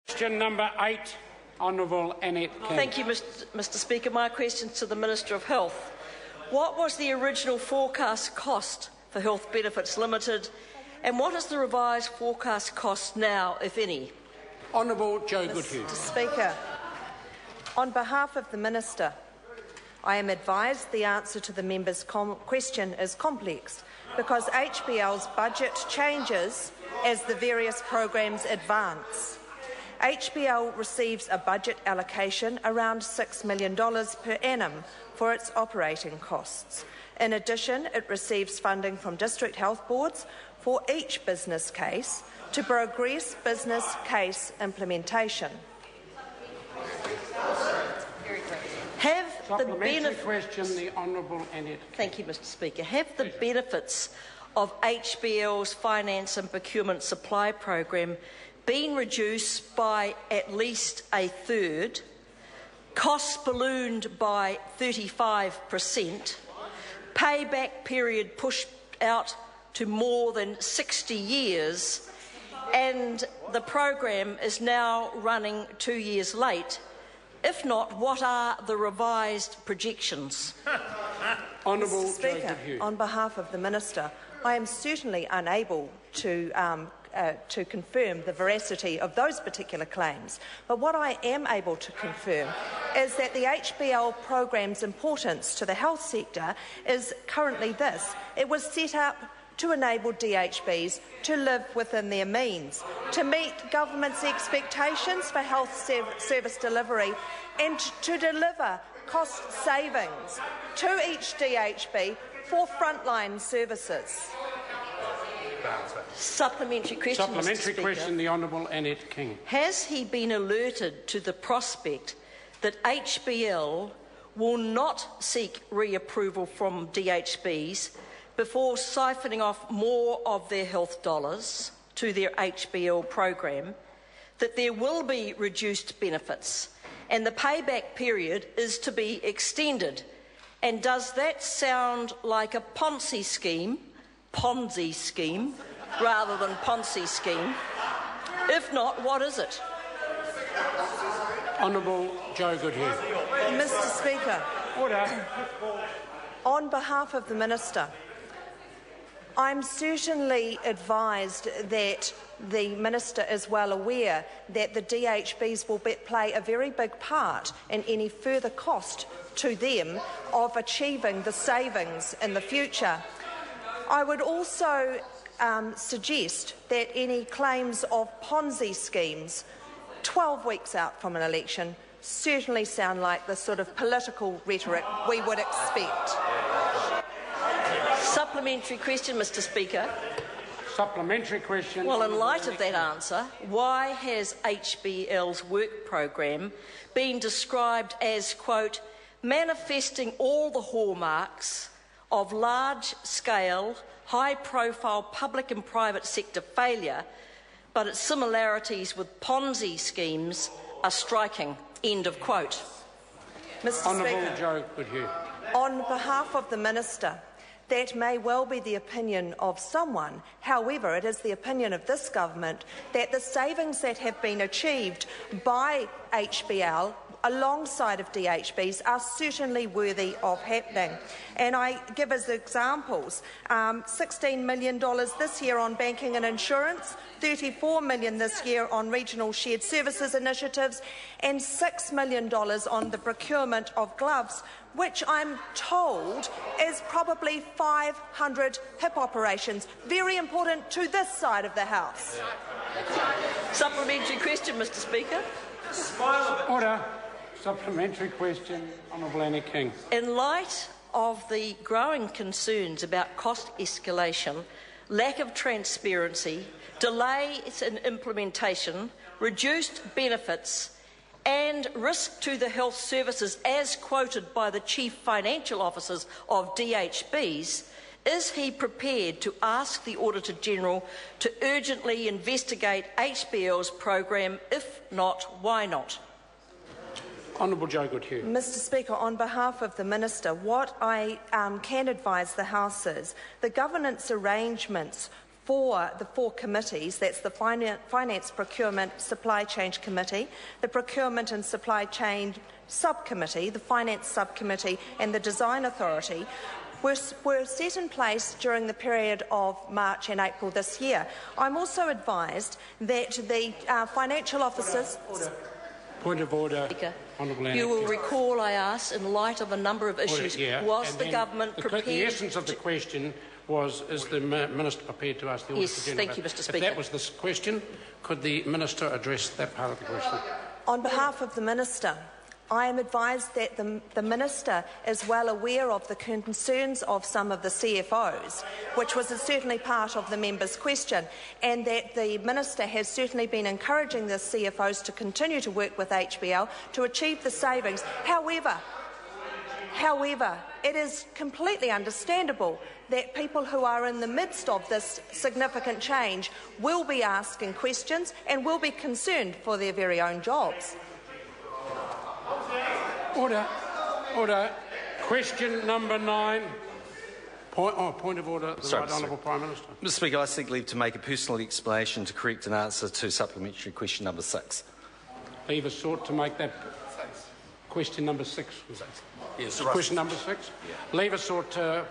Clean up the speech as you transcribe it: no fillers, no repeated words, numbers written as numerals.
Question number 8, Honourable Annette King. Thank you, Mr Speaker. My question is to the Minister of Health. What was the original forecast cost for Health Benefits Limited, and what is the revised forecast cost now, if any? Honourable Jo Goodhew. Mr Speaker, on behalf of the Minister, I am advised the answer to the member's question is complex because HBL's budget changes as the various programs advance. HBL receives a budget allocation around $6 million per annum for its operating costs. In addition, it receives funding from district health boards for each business case to progress business case implementation. The Honourable Annette. Thank you, Mr Speaker. Have the benefits of HBL's Finance and Procurement Supply Program been reduced by at least a third, costs ballooned by 35%, payback period pushed out to more than 60 years, and the program is now running 2 years late? If not, what are the revised projections? Honourable Mr Speaker, on behalf of the Minister, I am certainly unable to confirm the veracity of those particular claims. But what I am able to confirm is that the HBL programme's importance to the health sector is currently this. It was set up to enable DHBs to live within their means, to meet government's expectations for health service delivery and to deliver cost savings to each DHB for frontline services. Supplementary question, Supplementary question, the Honourable Annette King. Has he been alerted to the prospect that HBL will not seek reapproval from DHBs before siphoning off more of their health dollars to their HBL program, that there will be reduced benefits and the payback period is to be extended? And does that sound like a Ponzi scheme rather than Ponzi scheme? If not, what is it? Honourable Jo Goodhew. Mr Speaker, Order. On behalf of the Minister, I'm certainly advised that the Minister is well aware that the DHBs will play a very big part in any further cost to them of achieving the savings in the future. I would also suggest that any claims of Ponzi schemes 12 weeks out from an election certainly sound like the sort of political rhetoric we would expect. Supplementary question, Mr Speaker. Supplementary question. Well, in light of that answer, why has HBL's work programme been described as, quote, manifesting all the hallmarks of large-scale, high-profile public and private sector failure, but its similarities with Ponzi schemes are striking, end of quote? Mr Honourable Speaker, Jo Goodhew. on behalf of the Minister, that may well be the opinion of someone. However, it is the opinion of this government that the savings that have been achieved by HBL alongside of DHBs are certainly worthy of happening. And I give as examples $16 million this year on banking and insurance, $34 million this year on regional shared services initiatives, and $6 million on the procurement of gloves, which I'm told is probably 500 hip operations. Very important to this side of the House. Supplementary question, Mr Speaker. Order. Supplementary question, Honourable Annette King. In light of the growing concerns about cost escalation, lack of transparency, delays in implementation, reduced benefits and risk to the health services as quoted by the Chief Financial Officers of DHBs, is he prepared to ask the Auditor-General to urgently investigate HBL's program? If not, why not? Honourable Jo Goodhew. Mr Speaker, on behalf of the Minister, what I can advise the House is the governance arrangements for the 4 committees, that's the Finance, Procurement, Supply Chain Committee, the Procurement and Supply Chain Subcommittee, the Finance Subcommittee and the Design Authority, were set in place during the period of March and April this year. I'm also advised that the financial officers... Point of order. Honourable Annette. You will recall I asked, in light of a number of issues, was the government prepared... The essence of the question was, is the Minister prepared to ask the Auditor General? Yes, thank you, Mr Speaker. If that was the question, could the Minister address that part of the question? On behalf of the Minister, I am advised that the Minister is well aware of the concerns of some of the CFOs, which was certainly part of the member's question, and that the Minister has certainly been encouraging the CFOs to continue to work with HBL to achieve the savings. However, it is completely understandable that people who are in the midst of this significant change will be asking questions and will be concerned for their very own jobs. Order. Order. Question number 9. Point of order. Right Honourable Prime Minister. Mr Speaker, I seek leave to make a personal explanation to correct an answer to supplementary question number 6. Leave is sought to make that question number 6. Yes, question number 6. Yeah. Leave is sought to...